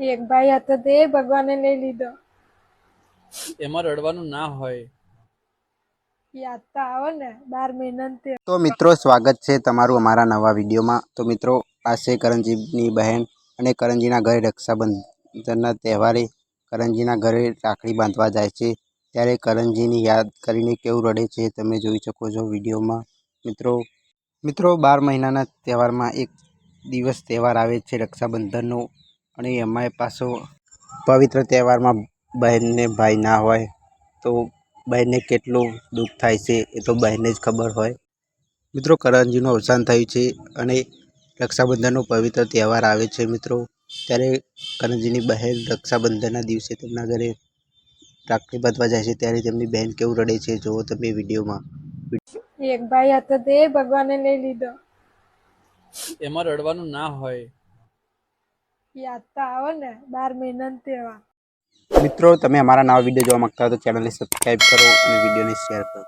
એક ભાઈ હતો તે ભગવાને લઈ લીધો. એમાં રડવાનું ના હોય. યાદ તો આવે ને 12 મહિના તે. તો મિત્રો સ્વાગત છે તમારું અમારા નવા વિડીયોમાં. તો મિત્રો આ છે કરણજીની બહેન અને કરણજીના ઘરે રક્ષાબંધનના તહેવારે કરણજીના ઘરે રાખડી બાંધવા જાય છે ત્યારે કરણજીની યાદ કરીને કેવું રડે છે તમે જોઈ શકો છો વિડીયોમાં. મિત્રો 12 મહિનાના તહેવારમાં એક દિવસ તહેવાર આવે છે રક્ષાબંધનનો, અને એમાંય પાછો પવિત્ર તહેવારમાં બહેનને ભાઈ ના હોય તો બહેનને કેટલું દુઃખ થાય છે એ તો બહેનને જ ખબર હોય. મિત્રો કરણજીનું અવસાન થયું છે અને રક્ષાબંધનનો પવિત્ર તહેવાર આવે છે મિત્રો, ત્યારે કરણજીની બહેન રક્ષાબંધનના દિવસે તેમના ઘરે રાખડી બાંધવા જાય છે ત્યારે તેમની બહેન કેવું રડે છે જુઓ તમે વિડીયોમાં. એક ભાઈ હતો તે ભગવાને લઈ લીધો. એમાં રડવાનું ના હોય. યાદ તો આવે ને 12 મહિના તેવા. મિત્રો તમે અમારા નવા વિડીયો જોવા માંગતા હો તો ચેનલને સબસ્ક્રાઈબ કરો અને વિડીયોને શેર કરો.